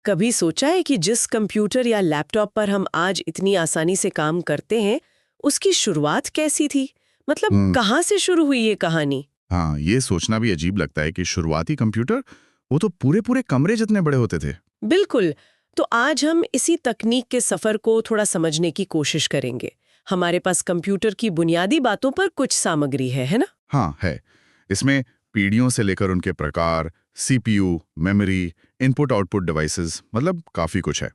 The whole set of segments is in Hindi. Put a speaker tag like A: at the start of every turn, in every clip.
A: कभी सोचा है कि जिस कंप्यूटर या लैपटॉप पर हम आज इतनी आसानी से काम करते हैं, उसकी शुरुआत कैसी थी? मतलब कहाँ से शुरू हुई ये कहानी?
B: हाँ, ये सोचना भी अजीब लगता है कि शुरुआती कंप्यूटर वो तो पूरे पूरे कमरे जितने बड़े होते थे।
A: बिल्कुल। तो आज हम इसी तकनीक के सफर को थोड़ा समझने की कोशिश करेंगे। हमारे पास कंप्यूटर की बुनियादी बातों पर कुछ सामग्री है ना?
B: हाँ, है। इसमें पीढ़ियों से लेकर उनके प्रकार, CPU, memory, input output devices, मतलब काफी कुछ है।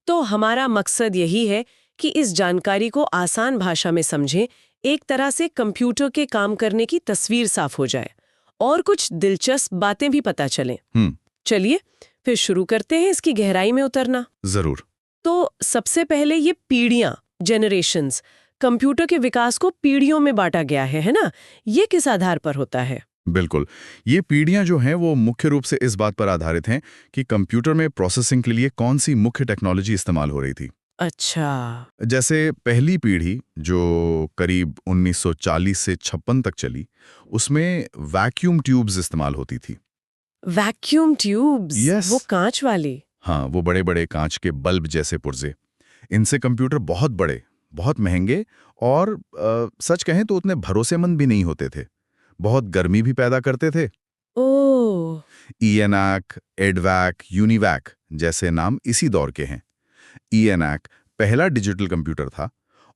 A: तो हमारा मकसद यही है कि इस जानकारी को आसान भाषा में समझें, एक तरह से कंप्यूटर के काम करने की तस्वीर साफ हो जाए और कुछ दिलचस्प बातें भी पता चलें। चलिए फिर शुरू करते हैं इसकी गहराई में उतरना।
B: जरूर।
A: तो सबसे पहले ये पीढ़ियां, जनरेशन्स, कंप्यूटर के विकास को पीढ़ियों में बांटा गया है ना? ये किस आधार पर होता है?
B: बिल्कुल। ये पीढ़ियां जो हैं वो मुख्य रूप से इस बात पर आधारित हैं कि कंप्यूटर में प्रोसेसिंग के लिए कौन सी मुख्य टेक्नोलॉजी इस्तेमाल हो रही थी।
A: अच्छा।
B: जैसे पहली पीढ़ी जो करीब 1940 से 56 तक चली, उसमें वैक्यूम ट्यूब्स इस्तेमाल होती थी।
A: Vacuum tubes,
B: yes.
A: वो कांच वाली?
B: हाँ, वो बड़े बड़े कांच के बल्ब जैसे पुर्जे। इनसे कंप्यूटर बहुत बड़े, बहुत महंगे और सच कहें तो उतने भरोसेमंद भी नहीं होते थे। बहुत गर्मी भी पैदा करते थे।
A: ओह।
B: ईएनएक, एडवैक, यूनिवैक जैसे नाम इसी दौर के हैं। ईएनएक पहला डिजिटल कंप्यूटर था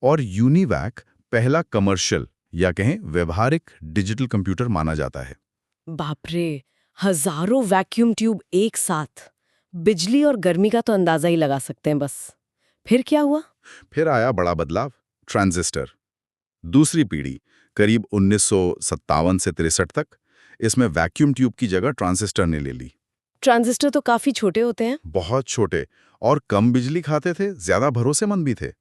B: और यूनिवैक पहला कमर्शियल या कहें व्यवहारिक डिजिटल कंप्यूटर माना जाता है।
A: बाप रे, हजारों वैक्यूम ट्यूब एक साथ। बिजली और गर्मी का तो अंदाजा ही लगा सकते हैं बस। फिर क्या हुआ?
B: फिर आया बड़ा बदलाव, ट्रांजिस्टर। दूसरी पीढ़ी करीब 1957 से 63 तक, इसमें वैक्यूम ट्यूब की जगह ट्रांजिस्टर ने ले ली।
A: ट्रांजिस्टर तो काफी छोटे होते हैं।
B: बहुत छोटे और कम बिजली खाते थे, ज्यादा भरोसेमंद भी थे।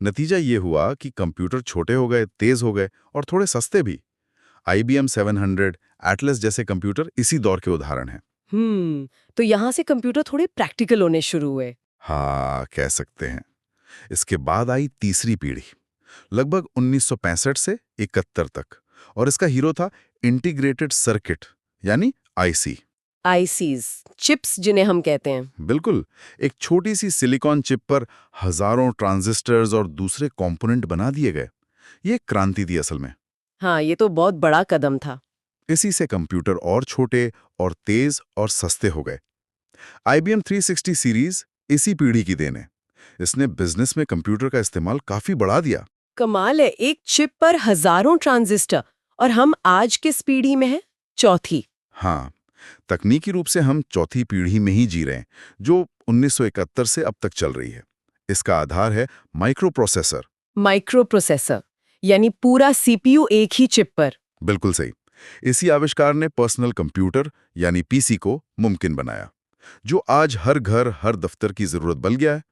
B: नतीजा ये हुआ कि कंप्यूटर छोटे हो गए, तेज हो गए और थोड़े सस्ते भी। IBM 700, एटलस जैसे कंप्यूटर इसी दौर के उदाहरण हैं।
A: तो यहाँ से कंप्यूटर थोड़े प्रैक्टिकल होने शुरू हुए।
B: हाँ, कह सकते हैं। इसके बाद आई तीसरी पीढ़ी, लगभग 1965 से 71 तक, और इसका हीरो था इंटीग्रेटेड सर्किट यानी आईसी।
A: आईसीज, चिप्स जिन्हें हम कहते हैं।
B: बिल्कुल, एक छोटी सी सिलिकॉन चिप पर हजारों ट्रांजिस्टर्स और दूसरे कंपोनेंट बना दिए गए। ये एक क्रांति थी असल में।
A: हाँ, ये तो बहुत बड़ा कदम था।
B: इसी से कंप्यूटर और छोटे और तेज और सस्ते हो गए। IBM 360 सीरीज इसी पीढ़ी की देन है। इसने बिजनेस में कंप्यूटर का इस्तेमाल काफी बढ़ा दिया।
A: कमाल है, एक चिप पर हजारों ट्रांजिस्टर। और हम आज किस पीढ़ी में हैं? चौथी।
B: हाँ, तकनीकी रूप से हम चौथी पीढ़ी में ही जी रहे हैं, जो 1971 से अब तक चल रही है। इसका आधार है माइक्रो प्रोसेसर।
A: माइक्रो प्रोसेसर, यानी पूरा सीपीयू एक ही चिप पर।
B: बिल्कुल सही। इसी आविष्कार ने पर्सनल कंप्यूटर यानी पीसी को मुमकिन बनाया, जो आज हर घर हर दफ्तर की जरूरत बन गया है।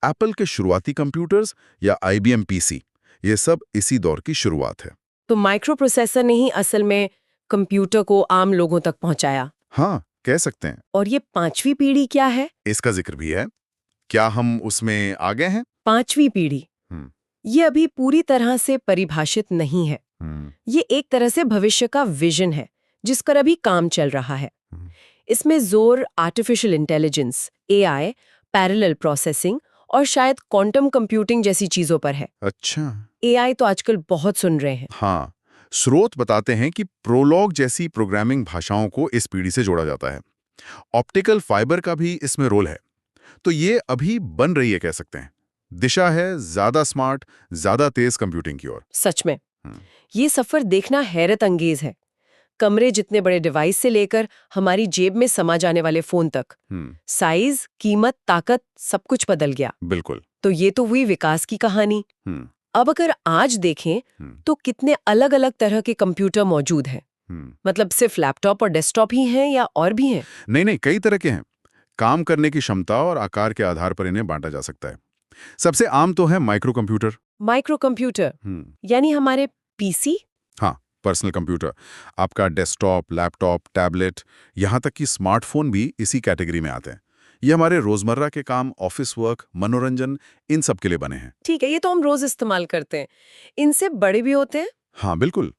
B: एप्पल के शुरुआती कंप्यूटर्स या IBM पीसी, ये सब इसी दौर की शुरुआत है।
A: तो माइक्रो प्रोसेसर ने ही असल में कंप्यूटर को आम लोगों तक पहुंचाया।
B: हाँ, कह सकते हैं।
A: और ये पांचवी पीढ़ी क्या है?
B: इसका जिक्र भी है। क्या हम उसमें आ गए हैं?
A: पांचवी पीढ़ी
B: हम्म,
A: ये अभी पूरी तरह से परिभाषित नहीं है।
B: हम्म,
A: ये एक तरह से भविष्य का विजन है जिस पर अभी काम चल रहा है।
B: हम्म।
A: इसमें जोर artificial intelligence, AI, parallel processing और शायद क्वांटम कंप्यूटिंग जैसी चीजों पर है।
B: अच्छा।
A: AI तो आजकल बहुत सुन रहे हैं।
B: हाँ, स्रोत बताते हैं कि प्रोलॉग जैसी प्रोग्रामिंग भाषाओं को इस पीढ़ी से जोड़ा जाता है। ऑप्टिकल फाइबर का भी इसमें रोल है। तो ये अभी बन रही है, कह सकते हैं। दिशा है ज्यादा स्मार्ट, ज्यादा तेज कंप्यूटिंग की ओर।
A: सच में
B: हम्म,
A: ये सफर देखना हैरत अंगेज है। कमरे जितने बड़े डिवाइस से लेकर हमारी जेब में समा जाने वाले फोन तक, साइज, कीमत, ताकत सब कुछ बदल गया।
B: बिल्कुल।
A: तो ये तो हुई विकास की कहानी।
B: हम्म,
A: अब अगर आज देखें
B: हम्म,
A: तो कितने अलग अलग तरह के कंप्यूटर मौजूद हैं।
B: हम्म।
A: मतलब सिर्फ लैपटॉप और डेस्कटॉप ही हैं या और भी हैं?
B: नहीं नहीं, कई तरह के हैं। काम करने की क्षमता और आकार के आधार पर इन्हें बांटा जा सकता है। सबसे आम तो है माइक्रो कंप्यूटर।
A: माइक्रो कंप्यूटर यानी हमारे पीसी?
B: हाँ, पर्सनल कंप्यूटर। आपका डेस्कटॉप, लैपटॉप, टैबलेट, यहाँ तक कि स्मार्टफोन भी इसी कैटेगरी में आते हैं। ये हमारे रोजमर्रा के काम, ऑफिस वर्क, मनोरंजन, इन सब के लिए बने हैं।
A: ठीक है, ये तो हम रोज इस्तेमाल करते हैं। इनसे बड़े भी होते हैं?
B: हाँ बिल्कुल।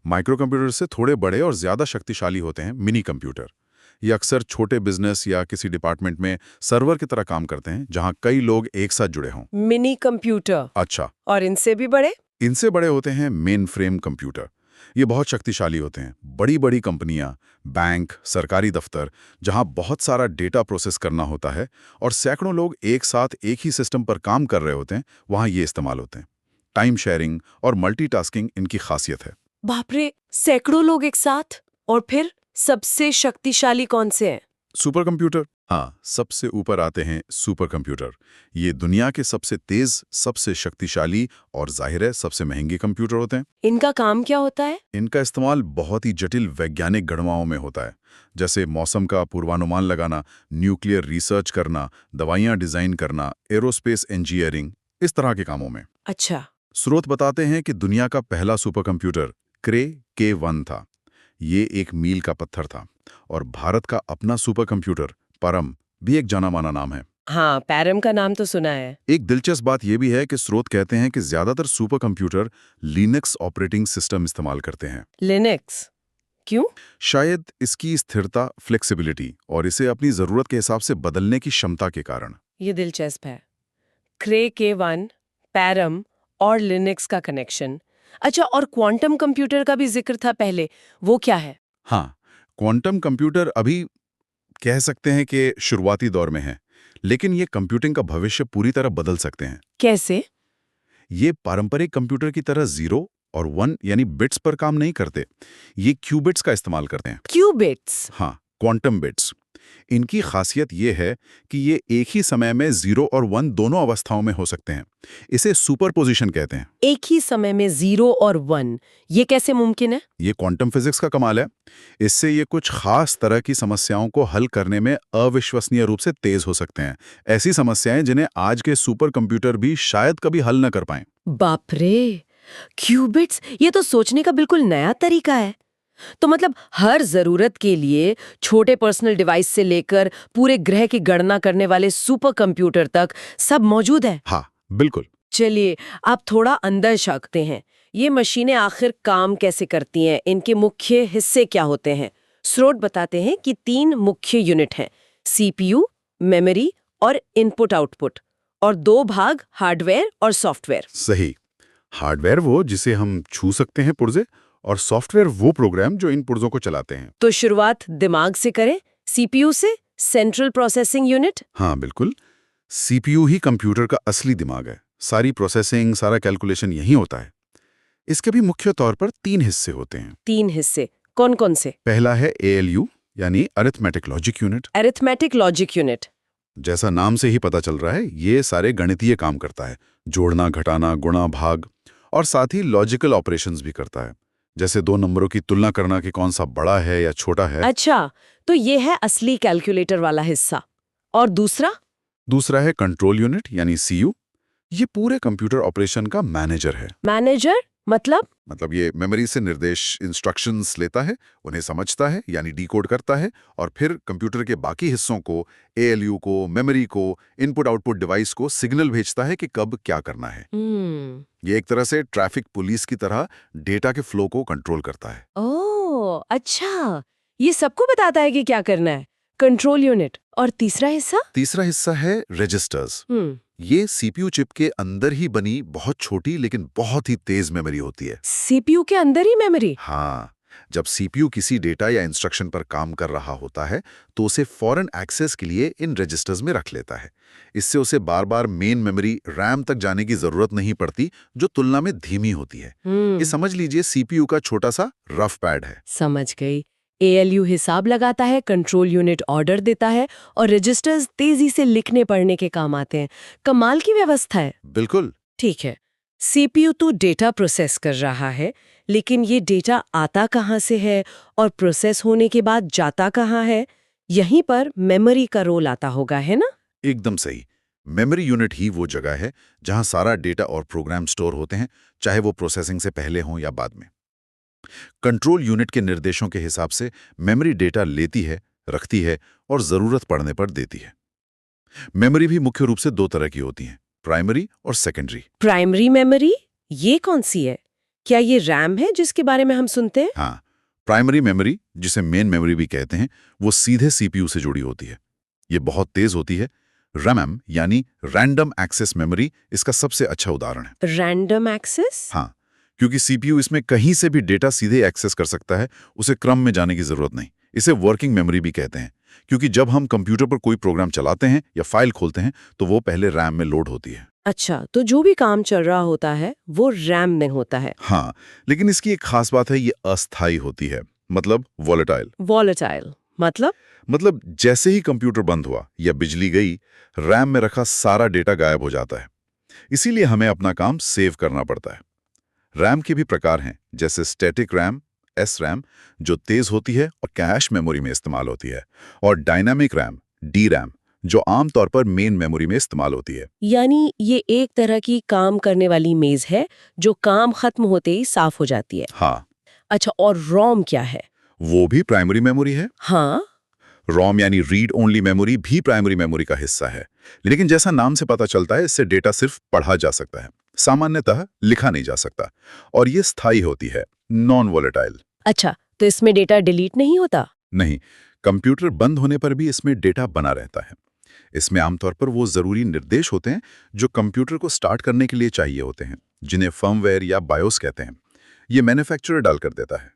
B: माइक्रो कंप्यूटर से थोड़े बड़े और ज्यादा शक्तिशाली होते हैं मिनी कंप्यूटर। ये अक्सर छोटे बिजनेस या किसी डिपार्टमेंट में सर्वर की तरह काम करते हैं, जहां कई लोग एक साथ जुड़े हों।
A: Mini computer.
B: अच्छा,
A: और इनसे भी बड़े?
B: इनसे बड़े होते हैं मेन फ्रेम कंप्यूटर। ये बहुत शक्तिशाली होते हैं। बड़ी बड़ी कंपनियां, बैंक, सरकारी दफ्तर, जहां बहुत सारा डेटा प्रोसेस करना होता है और सैकड़ों लोग एक साथ एक ही सिस्टम पर काम कर रहे होते हैं, वहां ये इस्तेमाल होते हैं। टाइम शेयरिंग और मल्टीटास्किंग इनकी खासियत है।
A: बाप रे, सैकड़ों लोग एक साथ? और फिर सबसे शक्तिशाली कौन से हैं?
B: सुपर कंप्यूटर, हाँ, सबसे ऊपर आते हैं सुपर कंप्यूटर। ये दुनिया के सबसे तेज, सबसे शक्तिशाली और जाहिर है सबसे महंगे कंप्यूटर होते हैं।
A: इनका काम क्या होता है?
B: इनका इस्तेमाल बहुत ही जटिल वैज्ञानिक गणनाओं में होता है, जैसे मौसम का पूर्वानुमान लगाना, न्यूक्लियर रिसर्च करना, दवाइयां डिजाइन करना, एरोस्पेस इंजीनियरिंग, इस तरह के कामों में।
A: अच्छा।
B: स्रोत बताते हैं कि दुनिया का पहला सुपर कंप्यूटर क्रे K1 था। ये एक मील का पत्थर था। और भारत का अपना सुपर कंप्यूटर परम भी एक जाना माना नाम है।
A: हाँ, पैरम का नाम तो सुना है।
B: एक दिलचस्प बात यह भी है कि स्रोत कहते हैं कि ज्यादातर super computer Linux operating system इस्तेमाल करते हैं।
A: लिनक्स क्यों?
B: शायद इसकी स्थिरता, फ्लेक्सिबिलिटी और इसे अपनी जरूरत के हिसाब से बदलने की क्षमता के कारण।
A: ये दिलचस्प है। क्रे K1, पैरम और लिनक्स का कनेक्शन। अच्छा, और क्वांटम कंप्यूटर का भी जिक्र था पहले, वो क्या है?
B: हाँ, क्वांटम कंप्यूटर अभी कह सकते हैं कि शुरुआती दौर में है, लेकिन ये कंप्यूटिंग का भविष्य पूरी तरह बदल सकते हैं।
A: कैसे?
B: ये पारंपरिक कंप्यूटर की तरह 0 और 1 यानी बिट्स पर काम नहीं करते। ये क्यूबिट्स का इस्तेमाल करते हैं।
A: क्यूबिट्स?
B: हाँ, क्वांटम बिट्स। इनकी खासियत ये है कि ये एक ही समय में 0 और 1 दोनों अवस्थाओं में हो सकते हैं। इसे सुपरपोजिशन कहते हैं।
A: एक ही समय में 0 और 1, ये कैसे मुमकिन है?
B: ये क्वांटम फिजिक्स का कमाल है। इससे ये कुछ खास तरह की समस्याओं को हल करने में अविश्वसनीय रूप से तेज हो सकते हैं। ऐसी समस्याएं जिन्हें आज के सुपर कंप्यूटर भी शायद कभी हल न कर पाएं।
A: बाप रे, क्यूबिट्स, ये तो सोचने का बिल्कुल नया तरीका है। तो मतलब हर जरूरत के लिए छोटे पर्सनल डिवाइस से लेकर पूरे ग्रह की गणना करने वाले सुपर कंप्यूटर तक सब मौजूद है।
B: हाँ, बिल्कुल।
A: चलिए, आप थोड़ा अंदर झांकते हैं। ये मशीनें आखिर काम कैसे करती हैं? इनके मुख्य हिस्से क्या होते हैं? स्रोत बताते हैं कि 3 मुख्य यूनिट हैं: CPU, मेमोरी और इनपुट आउटपुट, और 2 भाग हार्डवेयर और सॉफ्टवेयर।
B: सही। हार्डवेयर वो जिसे हम छू सकते हैं पुर्जे, और सॉफ्टवेयर वो प्रोग्राम जो इन पुर्जों को चलाते हैं।
A: तो शुरुआत दिमाग से करें, CPU से, सेंट्रल प्रोसेसिंग यूनिट।
B: हाँ, बिल्कुल। CPU ही कंप्यूटर का असली दिमाग है। सारी प्रोसेसिंग, सारा कैलकुलेशन यहीं होता है। इसके भी मुख्य तौर पर 3 हिस्से होते हैं।
A: 3 हिस्से कौन कौन से?
B: पहला है ALU यानी arithmetic logic unit.
A: Arithmetic logic unit.
B: जैसा नाम से ही पता चल रहा है, ये सारे गणितीय काम करता है। जोड़ना, घटाना, गुणा, भाग, और साथ ही लॉजिकल ऑपरेशंस भी करता है, जैसे 2 नंबरों की तुलना करना कि कौन सा बड़ा है या छोटा है।
A: अच्छा, तो ये है असली कैलकुलेटर वाला हिस्सा। और दूसरा
B: है कंट्रोल यूनिट यानी CU। ये पूरे कंप्यूटर ऑपरेशन का मैनेजर है।
A: मैनेजर मतलब
B: ये मेमोरी से निर्देश, इंस्ट्रक्शंस लेता है, उन्हें समझता है यानी डिकोड करता है, और फिर कंप्यूटर के बाकी हिस्सों को, ALU को, मेमोरी को, इनपुट आउटपुट डिवाइस को सिग्नल भेजता है कि कब क्या करना है। ये एक तरह से ट्रैफिक पुलिस की तरह डेटा के फ्लो को कंट्रोल करता है।
A: ओह, अच्छा, ये सबको बताता है कि क्या करना है। Control unit. और तीसरा
B: हिस्सा है रजिस्टर्स। ये CPU चिप के अंदर ही बनी बहुत छोटी लेकिन बहुत ही तेज मेमोरी होती है।
A: CPU के अंदर ही मेमोरी?
B: हाँ, जब CPU किसी डेटा या इंस्ट्रक्शन पर काम कर रहा होता है तो उसे फौरन एक्सेस के लिए इन रजिस्टर्स में रख लेता है। इससे उसे बार बार मेन मेमोरी RAM तक जाने की जरूरत नहीं पड़ती, जो तुलना में धीमी होती है। ये समझ लीजिए CPU का छोटा सा रफ पैड है।
A: समझ गई। ALU हिसाब लगाता है, कंट्रोल यूनिट ऑर्डर देता है, और रजिस्टर्स तेजी से लिखने पढ़ने के काम आते हैं। कमाल की व्यवस्था है।
B: बिल्कुल।
A: ठीक है, CPU तो डेटा प्रोसेस कर रहा है, लेकिन ये डेटा आता कहाँ से है और प्रोसेस होने के बाद जाता कहाँ है? यहीं पर मेमोरी का रोल आता होगा, है ना?
B: एकदम सही। मेमोरी यूनिट ही वो जगह है जहां सारा डेटा और प्रोग्राम स्टोर होते हैं, चाहे वो प्रोसेसिंग से पहले हों या बाद में। कंट्रोल यूनिट के निर्देशों के हिसाब से मेमोरी डेटा लेती है, रखती है और जरूरत पड़ने पर देती है। मेमोरी भी मुख्य रूप से 2 तरह की होती हैं, प्राइमरी और सेकेंडरी।
A: प्राइमरी मेमोरी, ये कौन सी है? क्या ये RAM है जिसके बारे में हम सुनते हैं?
B: हाँ, प्राइमरी मेमोरी, जिसे मेन मेमोरी भी कहते हैं, वो सीधे सीपीयू से जुड़ी होती है। ये बहुत तेज होती है। रैम यानी रैंडम एक्सेस मेमोरी इसका सबसे अच्छा उदाहरण है।
A: Random access?
B: हाँ, क्योंकि सीपीयू इसमें कहीं से भी डेटा सीधे एक्सेस कर सकता है, उसे क्रम में जाने की जरूरत नहीं। इसे वर्किंग मेमोरी भी कहते हैं, क्योंकि जब हम कंप्यूटर पर कोई प्रोग्राम चलाते हैं या फाइल खोलते हैं तो वो पहले रैम में लोड होती है।
A: अच्छा, तो जो भी काम चल रहा होता है वो रैम में होता है।
B: हाँ, लेकिन इसकी एक खास बात है, ये अस्थायी होती है, मतलब वॉलेटाइल।
A: वॉलेटाइल
B: मतलब जैसे ही कंप्यूटर बंद हुआ या बिजली गई, रैम में रखा सारा डेटा गायब हो जाता है। इसीलिए हमें अपना काम सेव करना पड़ता है। रैम के भी प्रकार हैं, जैसे स्टैटिक रैम, एस रैम, जो तेज होती है और कैश मेमोरी में इस्तेमाल होती है, और डायनामिक रैम, डी रैम, जो आमतौर पर मेन मेमोरी में इस्तेमाल होती है।
A: यानी ये एक तरह की काम करने वाली मेज है जो काम खत्म होते ही साफ हो जाती है।
B: हाँ,
A: अच्छा, और रोम क्या है?
B: वो भी प्राइमरी मेमोरी है।
A: हाँ,
B: रोम यानी रीड ओनली मेमोरी भी प्राइमरी मेमोरी का हिस्सा है, लेकिन जैसा नाम से पता चलता है, इससे डेटा सिर्फ पढ़ा जा सकता है, सामान्यतः लिखा नहीं जा सकता, और ये स्थायी होती है, नॉन वॉलेटाइल।
A: अच्छा, तो इसमें डेटा डिलीट नहीं होता?
B: नहीं, कंप्यूटर बंद होने पर भी इसमें डेटा बना रहता है। इसमें आमतौर पर वो जरूरी निर्देश होते हैं जो कंप्यूटर को स्टार्ट करने के लिए चाहिए होते हैं, जिन्हें फर्मवेयर या बायोस कहते हैं। ये मैन्युफैक्चरर डाल कर देता है।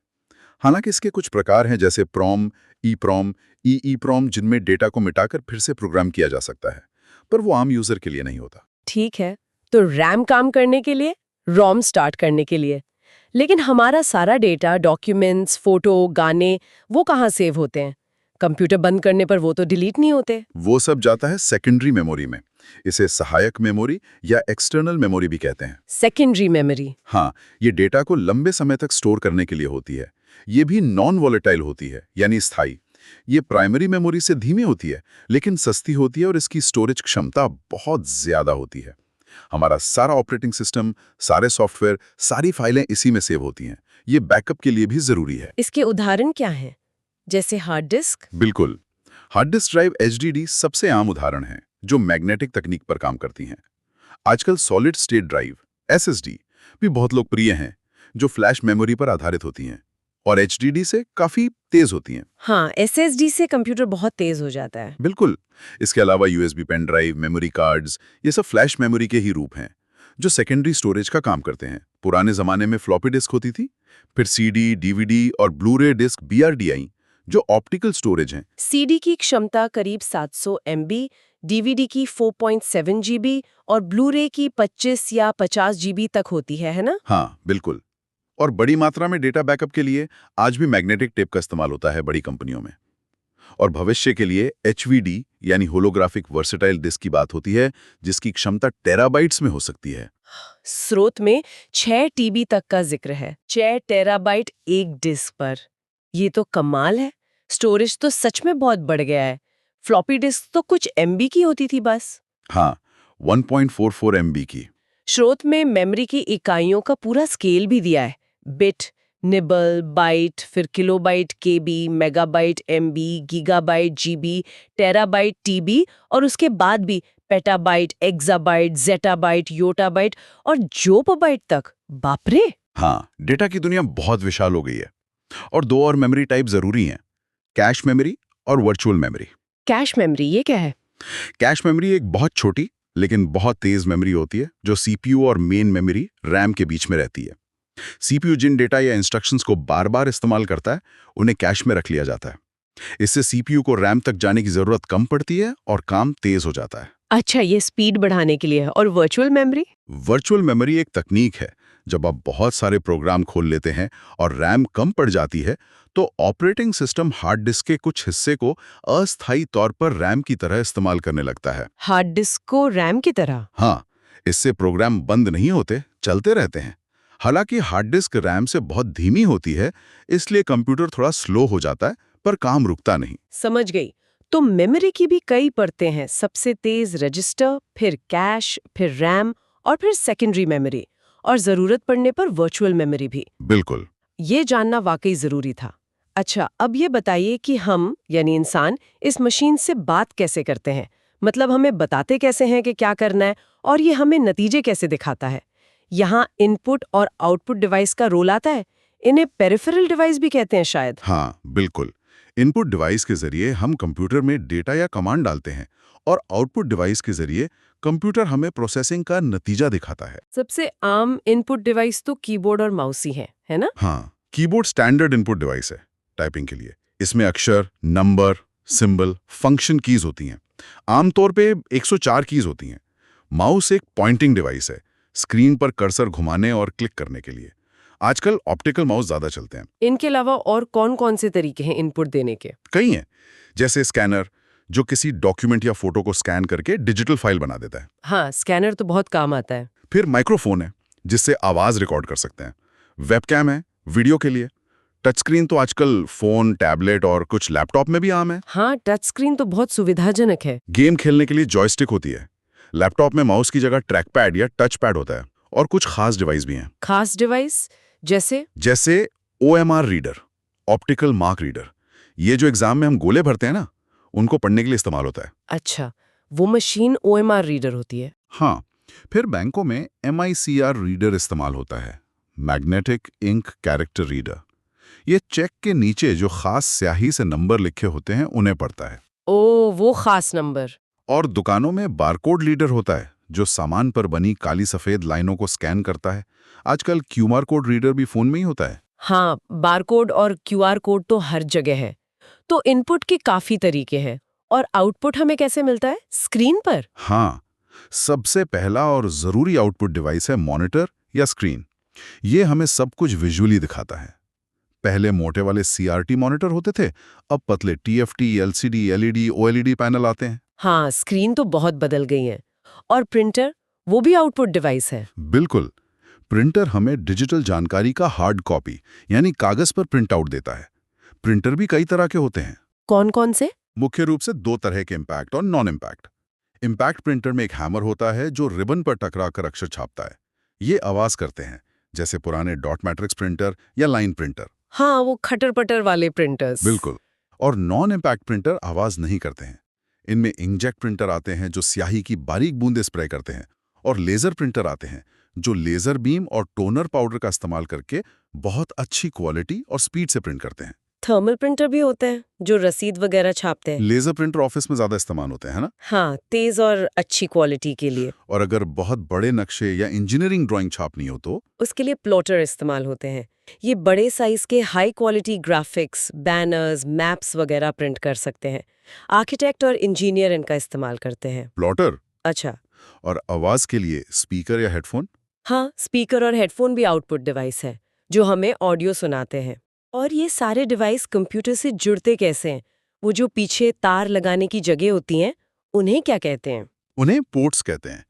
B: हालांकि इसके कुछ प्रकार हैं, जैसे प्रॉम, ईप्रॉम, ईईप्रॉम, जिनमें डेटा को मिटाकर फिर से प्रोग्राम किया जा सकता है, पर वो आम यूजर के लिए नहीं होता।
A: ठीक है, तो रैम काम करने के लिए, रोम स्टार्ट करने के लिए। लेकिन हमारा सारा डेटा, डॉक्यूमेंट्स, फोटो, गाने, वो कहाँ सेव होते हैं? कंप्यूटर बंद करने पर वो तो डिलीट नहीं होते।
B: वो सब जाता है सेकेंडरी मेमोरी में। इसे सहायक मेमोरी या एक्सटर्नल मेमोरी भी कहते हैं।
A: Secondary memory?
B: हाँ, ये डेटा को लंबे समय तक स्टोर करने के लिए होती है। ये भी नॉन वॉलेटाइल होती है, यानी स्थायी। ये प्राइमरी मेमोरी से धीमी होती है, लेकिन सस्ती होती है और इसकी स्टोरेज क्षमता बहुत ज्यादा होती है। हमारा सारा ऑपरेटिंग सिस्टम, सारे सॉफ्टवेयर, सारी फाइलें इसी में सेव होती हैं। ये बैकअप के लिए भी जरूरी है।
A: इसके उदाहरण क्या हैं? जैसे हार्ड डिस्क?
B: बिल्कुल। हार्ड डिस्क ड्राइव एचडीडी सबसे आम उदाहरण है, जो मैग्नेटिक तकनीक पर काम करती हैं। आजकल सॉलिड स्टेट ड्राइव, एसएसडी, भी बहुत लोकप्रिय हैं, जो फ्लैश मेमोरी पर आधारित होती हैं और एचडीडी से काफी तेज होती हैं।
A: हाँ, एसएसडी से कंप्यूटर बहुत तेज हो जाता है।
B: बिल्कुल। इसके अलावा USB pen drive, memory cards, ये सब फ्लैश मेमोरी के ही रूप हैं, जो सेकेंडरी स्टोरेज का काम करते हैं। पुराने जमाने में फ्लॉपी डिस्क होती थी, फिर सीडी, डीवीडी और ब्लूरे डिस्क बीआरडी आई, जो ऑप्टिकल स्टोरेज हैं।
A: सीडी की क्षमता करीब 700 एमबी, डीवीडी की 4.7 जीबी और ब्लू-रे की 25 या 50 जीबी तक होती है ना?
B: हाँ, बिल्कुल। और बड़ी मात्रा में डेटा बैकअप के लिए आज भी मैग्नेटिक टेप का इस्तेमाल होता है बड़ी कंपनियों में। और भविष्य के लिए एचवीडी यानी होलोग्राफिक वर्सेटाइल डिस्क की बात होती है, जिसकी क्षमता टेराबाइट्स में हो सकती है।
A: स्रोत में 6 टीबी तक का जिक्र है। 6 टेराबाइट एक डिस्क पर। ये तो कमाल है। स्टोरेज तो सच में बहुत बढ़ गया है। फ्लॉपी डिस्क तो कुछ एमबी की होती थी बस।
B: हाँ, 1.44 MB की।
A: स्रोत में मेमोरी की इकाइयों का पूरा स्केल भी दिया है। बिट, निबल, बाइट, फिर kilobyte, KB, megabyte, MB, gigabyte, GB, terabyte, TB और उसके बाद भी पेटाबाइट, एक्साबाइट, जेटाबाइट, योटाबाइट और जोपाबाइट तक। बाप रे!
B: हाँ, डेटा की दुनिया बहुत विशाल हो गई है। और दो और मेमोरी टाइप जरूरी हैं, कैश मेमोरी और वर्चुअल मेमोरी।
A: कैश मेमोरी ये क्या है?
B: कैश मेमोरी एक बहुत छोटी लेकिन बहुत तेज मेमोरी होती है, जो सीपीयू और मेन मेमोरी रैम के बीच में रहती है। सीपीयू जिन डेटा या इंस्ट्रक्शंस को बार बार इस्तेमाल करता है, उन्हें कैश में रख लिया जाता है। इससे सीपीयू को रैम तक जाने की जरूरत कम पड़ती है और काम तेज हो जाता है।
A: अच्छा, ये स्पीड बढ़ाने के लिए है। और वर्चुअल मेमोरी?
B: वर्चुअल मेमोरी एक तकनीक है, जब आप बहुत सारे प्रोग्राम खोल लेते हैं और रैम कम पड़ जाती है, तो ऑपरेटिंग सिस्टम हार्ड डिस्क के कुछ हिस्से को अस्थायी तौर पर रैम की तरह इस्तेमाल करने लगता है।
A: हार्ड डिस्क को रैम की तरह?
B: हाँ, इससे प्रोग्राम बंद नहीं होते, चलते रहते हैं। हालांकि हार्ड डिस्क रैम से बहुत धीमी होती है, इसलिए कंप्यूटर थोड़ा स्लो हो जाता है, पर काम रुकता नहीं।
A: समझ गई। तो मेमोरी की भी कई परतें हैं। सबसे तेज रजिस्टर, फिर कैश, फिर रैम और फिर सेकेंडरी मेमोरी, और जरूरत पड़ने पर वर्चुअल मेमोरी भी।
B: बिल्कुल।
A: ये जानना वाकई जरूरी था। अच्छा, अब ये बताइए कि हम यानी इंसान इस मशीन से बात कैसे करते हैं? मतलब हमें बताते कैसे हैं कि क्या करना है, और ये हमें नतीजे कैसे दिखाता है? यहाँ इनपुट और आउटपुट डिवाइस का रोल आता है। इन्हें पेरिफेरल डिवाइस भी कहते हैं शायद।
B: हाँ, बिल्कुल। इनपुट डिवाइस के जरिए हम कंप्यूटर में डेटा या कमांड डालते हैं और आउटपुट डिवाइस के जरिए कंप्यूटर हमें प्रोसेसिंग का नतीजा दिखाता है।
A: सबसे आम इनपुट डिवाइस तो कीबोर्ड और माउस ही है ना?
B: हाँ, कीबोर्ड स्टैंडर्ड इनपुट डिवाइस है टाइपिंग के लिए। इसमें अक्षर, नंबर, सिंबल, फंक्शन कीज होती हैं। आमतौर पे 104 कीज होती हैं। माउस एक पॉइंटिंग डिवाइस है, स्क्रीन पर कर्सर घुमाने और क्लिक करने के लिए। आजकल ऑप्टिकल माउस ज्यादा चलते हैं।
A: इनके अलावा और कौन-कौन से तरीके हैं इनपुट देने के?
B: कई हैं, जैसे स्कैनर जो किसी डॉक्यूमेंट या फोटो को स्कैन करके डिजिटल फाइल बना देता है।
A: हाँ, स्कैनर तो बहुत काम आता है।
B: फिर माइक्रोफोन है जिससे आवाज रिकॉर्ड कर सकते हैं। वेबकैम है वीडियो के लिए। टच स्क्रीन तो आजकल फोन, टैबलेट और कुछ लैपटॉप में भी आम है।
A: हाँ, टच स्क्रीन तो बहुत सुविधाजनक है।
B: गेम खेलने के लिए जॉयस्टिक होती है। लैपटॉप में माउस की जगह ट्रैक पैड या टच पैड होता है। और कुछ खास डिवाइस भी हैं,
A: खास डिवाइस
B: जैसे OMR reader, optical mark reader. ये जो एग्जाम में हम गोले भरते हैं ना, उनको पढ़ने के लिए इस्तेमाल होता है।
A: अच्छा, वो मशीन OMR रीडर होती है।
B: हाँ, फिर बैंकों में MICR रीडर इस्तेमाल होता है, मैग्नेटिक इंक कैरेक्टर रीडर। ये चेक के नीचे जो खास स्याही से नंबर लिखे होते हैं उन्हें पढ़ता है।
A: ओ, वो खास नंबर।
B: और दुकानों में बारकोड रीडर होता है जो सामान पर बनी काली सफेद लाइनों को स्कैन करता है। आजकल QR कोड रीडर भी फोन में ही होता है।
A: हाँ, बारकोड और QR कोड तो हर जगह है। तो इनपुट के काफी तरीके हैं और आउटपुट हमें कैसे मिलता है? स्क्रीन पर?
B: हाँ, सबसे पहला और जरूरी आउटपुट डिवाइस है मॉनिटर या स्क्रीन। ये हमें सब कुछ विजुअली दिखाता है। पहले मोटे वाले CRT मॉनिटर होते थे, अब पतले TFT, LCD, LED, OLED panel आते हैं।
A: हाँ, स्क्रीन तो बहुत बदल गई है। और प्रिंटर, वो भी आउटपुट डिवाइस है।
B: बिल्कुल। प्रिंटर हमें डिजिटल जानकारी का हार्ड कॉपी यानी कागज पर प्रिंट आउट देता है। प्रिंटर भी कई तरह के होते हैं।
A: कौन-कौन से?
B: मुख्य रूप से 2 तरह के, इम्पैक्ट और नॉन इम्पैक्ट। इम्पैक्ट प्रिंटर में एक हैमर होता है जो रिबन पर टकराकर अक्षर छापता है। ये आवाज करते हैं, जैसे पुराने डॉट मैट्रिक्स प्रिंटर या लाइन प्रिंटर।
A: हाँ, वो खटर-पटर वाले प्रिंटर्स।
B: बिल्कुल। और नॉन इम्पैक्ट प्रिंटर आवाज नहीं करते हैं। इनमें इंकजेट प्रिंटर आते हैं जो स्याही की बारीक बूंदें स्प्रे करते हैं, और लेजर प्रिंटर आते हैं जो लेजर बीम और टोनर पाउडर का इस्तेमाल करके बहुत अच्छी क्वालिटी और स्पीड से प्रिंट करते हैं।
A: थर्मल प्रिंटर भी होते हैं जो रसीद वगैरह छापते हैं।
B: लेजर प्रिंटर ऑफिस में ज्यादा इस्तेमाल होते हैं ना।
A: हाँ, तेज और अच्छी क्वालिटी के लिए।
B: और अगर बहुत बड़े नक्शे या इंजीनियरिंग ड्राइंग छापनी हो तो
A: उसके लिए प्लॉटर इस्तेमाल होते हैं। ये बड़े साइज के high quality graphics, banners, maps वगैरह प्रिंट कर सकते हैं। आर्किटेक्ट और इंजीनियर इनका इस्तेमाल करते हैं।
B: प्लॉटर।
A: अच्छा।
B: और आवाज के लिए स्पीकर या हेडफोन।
A: हाँ, स्पीकर और हेडफोन भी आउटपुट डिवाइस है जो हमें ऑडियो सुनाते हैं। और ये सारे डिवाइस कंप्यूटर से जुड़ते कैसे हैं? वो जो पीछे तार लगाने की जगह होती हैं, उन्हें क्या कहते हैं?
B: उन्हें पोर्ट्स कहते हैं।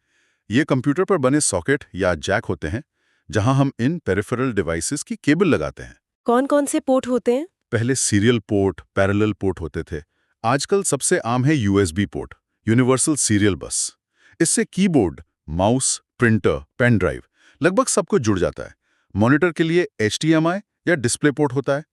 B: ये कंप्यूटर पर बने सॉकेट या जैक होते हैं जहां हम इन पेरिफेरल डिवाइसेस की केबल लगाते हैं।
A: कौन-कौन से पोर्ट होते हैं?
B: पहले सीरियल पोर्ट, पैरेलल पोर्ट होते थे। आजकल सबसे आम है USB port, universal serial bus. इससे keyboard, mouse, printer, pen drive लगभग सब कुछ जुड़ जाता है। मॉनिटर के लिए HDMI या डिस्प्ले पोर्ट होता है।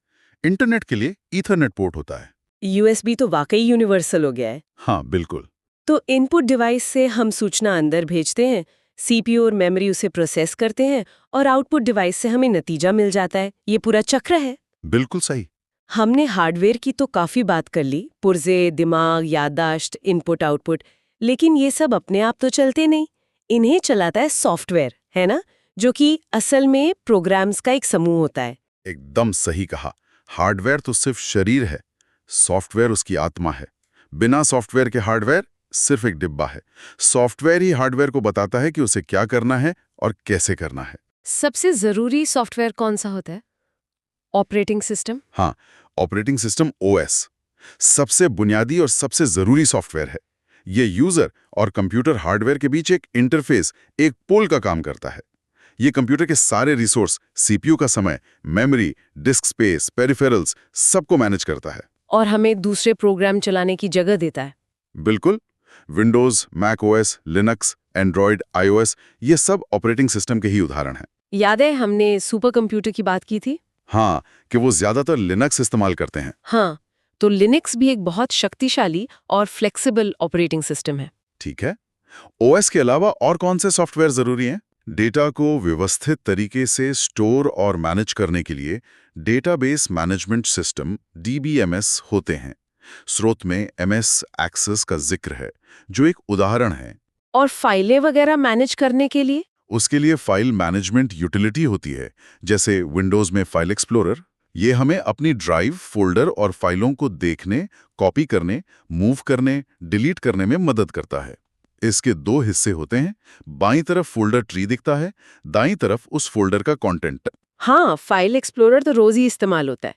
B: इंटरनेट के लिए ईथरनेट पोर्ट होता है।
A: USB तो वाकई यूनिवर्सल हो गया है।
B: हाँ, बिल्कुल।
A: तो इनपुट डिवाइस से हम सूचना अंदर भेजते हैं, CPU और मेमोरी उसे प्रोसेस करते हैं और आउटपुट डिवाइस से हमें नतीजा मिल जाता है। ये पूरा चक्र है।
B: बिल्कुल सही।
A: हमने हार्डवेयर की तो काफी बात कर ली, पुर्जे, दिमाग, याददाश्त, इनपुट आउटपुट, लेकिन ये सब अपने आप तो चलते नहीं। इन्हें चलाता है सॉफ्टवेयर, है ना, जो कि असल में प्रोग्राम्स का एक समूह होता है।
B: एकदम सही कहा। हार्डवेयर तो सिर्फ शरीर है, सॉफ्टवेयर उसकी आत्मा है। बिना सॉफ्टवेयर के हार्डवेयर सिर्फ एक डिब्बा है। सॉफ्टवेयर ही हार्डवेयर को बताता है कि उसे क्या करना है और कैसे करना है।
A: सबसे जरूरी सॉफ्टवेयर कौन सा होता है? Operating system?
B: हाँ, ऑपरेटिंग सिस्टम OS सबसे बुनियादी और सबसे जरूरी सॉफ्टवेयर है। ये यूजर और कंप्यूटर हार्डवेयर के बीच एक इंटरफेस, एक पुल का काम करता है। ये कंप्यूटर के सारे रिसोर्स, CPU का समय, मेमोरी, डिस्क स्पेस, पेरिफेरल्स सबको मैनेज करता है।
A: और हमें दूसरे प्रोग्राम चलाने की जगह देता है।
B: बिल्कुल। Windows, Mac OS, Linux, Android, iOS ये सब ऑपरेटिंग सिस्टम के ही उदाहरण हैं।
A: याद है हमने सुपर कंप्यूटर की बात की थी?
B: हाँ, कि वो ज्यादातर लिनक्स इस्तेमाल करते हैं।
A: हाँ, तो लिनक्स भी एक बहुत शक्तिशाली और फ्लेक्सिबल ऑपरेटिंग सिस्टम है।
B: ठीक है। OS के अलावा और कौन से सॉफ्टवेयर जरूरी हैं? डेटा को व्यवस्थित तरीके से स्टोर और मैनेज करने के लिए डेटाबेस मैनेजमेंट सिस्टम DBMS होते हैं। स्रोत में MS एक्सेस का जिक्र है, जो एक उदाहरण है।
A: और फाइलें वगैरह मैनेज करने के लिए?
B: उसके लिए फाइल मैनेजमेंट यूटिलिटी होती है, जैसे विंडोज में फाइल एक्सप्लोरर। ये हमें अपनी ड्राइव, फोल्डर और फाइलों को देखने, कॉपी करने, मूव करने, डिलीट करने में मदद करता है। इसके दो हिस्से होते हैं। बाईं तरफ फोल्डर ट्री दिखता है, दाईं तरफ उस फोल्डर का कंटेंट।
A: हाँ, फाइल एक्सप्लोरर तो रोज ही इस्तेमाल होता है।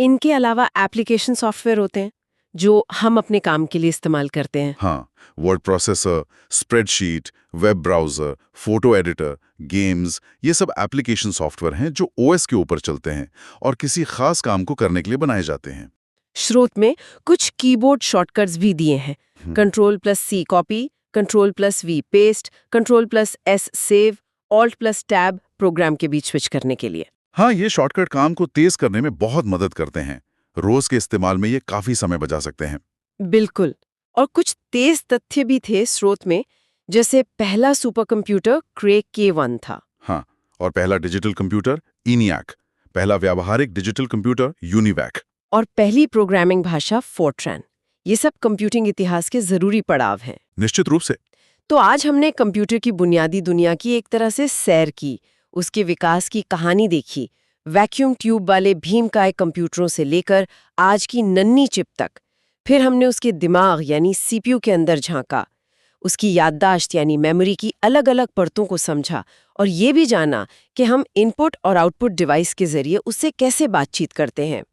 A: इनके अलावा एप्लीकेशन सॉफ्टवेयर होते हैं जो हम अपने काम के लिए इस्तेमाल करते हैं।
B: हाँ, word processor, spreadsheet, web browser, photo editor, games, ये सब एप्लीकेशन सॉफ्टवेयर हैं जो OS के ऊपर चलते हैं और किसी खास काम को करने के लिए बनाए जाते हैं।
A: स्रोत में कुछ कीबोर्ड शॉर्टकट्स भी दिए हैं। Ctrl+C copy, Ctrl+V paste, Ctrl+S save, Alt+Tab programme के बीच स्विच करने के लिए।
B: हाँ, ये शॉर्टकट काम को तेज करने में बहुत मदद करते हैं। रोज के इस्तेमाल में ये काफी समय बचा सकते हैं।
A: बिल्कुल। और कुछ तेज तथ्य भी थे स्रोत में, जैसे पहला सुपर कंप्यूटर क्रे K1 था।
B: हाँ, और पहला डिजिटल कंप्यूटर ENIAC, पहला व्यावहारिक डिजिटल कंप्यूटर UNIVAC।
A: और पहली प्रोग्रामिंग भाषा फोर्ट्रैन। ये सब कंप्यूटिंग इतिहास के जरूरी पड़ाव हैं।
B: निश्चित रूप से।
A: तो आज हमने कंप्यूटर की बुनियादी दुनिया की एक तरह से सैर की, उसके विकास की कहानी देखी, वैक्यूम ट्यूब वाले भीमकाय कंप्यूटरों से लेकर आज की नन्ही चिप तक। फिर हमने उसके दिमाग यानी CPU के अंदर झांका, उसकी याददाश्त यानी मेमोरी की अलग-अलग परतों को समझा और ये भी जाना कि हम इनपुट और आउटपुट डिवाइस के जरिए उससे कैसे बातचीत करते हैं।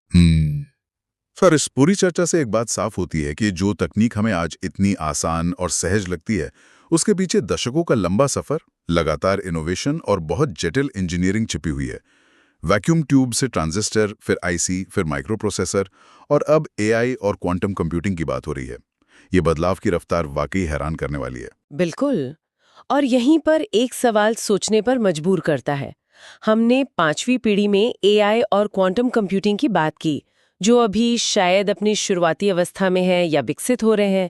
B: सर, इस पूरी चर्चा से एक बात साफ होती है कि जो तकनीक हमें आज इतनी आसान और सहज लगती है, उसके पीछे दशकों का लंबा सफर, लगातार इनोवेशन और बहुत जटिल इंजीनियरिंग छिपी हुई है। वैक्यूम ट्यूब से ट्रांजिस्टर, फिर IC, फिर माइक्रो प्रोसेसर और अब AI और क्वांटम कंप्यूटिंग की बात हो रही है। ये बदलाव की रफ्तार वाकई हैरान करने वाली है।
A: बिल्कुल। और यहीं पर एक सवाल सोचने पर मजबूर करता है। हमने 5वीं पीढ़ी में AI और क्वांटम कंप्यूटिंग की बात की, जो अभी शायद अपनी शुरुआती अवस्था में है या विकसित हो रहे हैं।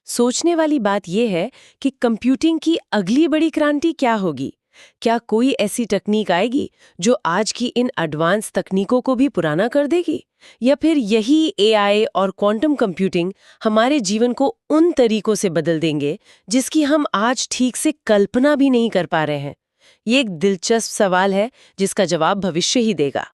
A: सोचने वाली बात यह है कि कंप्यूटिंग की अगली बड़ी क्रांति क्या होगी? क्या कोई ऐसी तकनीक आएगी जो आज की इन एडवांस तकनीकों को भी पुराना कर देगी? या फिर यही AI और क्वांटम कंप्यूटिंग हमारे जीवन को उन तरीकों से बदल देंगे जिसकी हम आज ठीक से कल्पना भी नहीं कर पा रहे हैं? ये एक दिलचस्प सवाल है जिसका जवाब भविष्य ही देगा।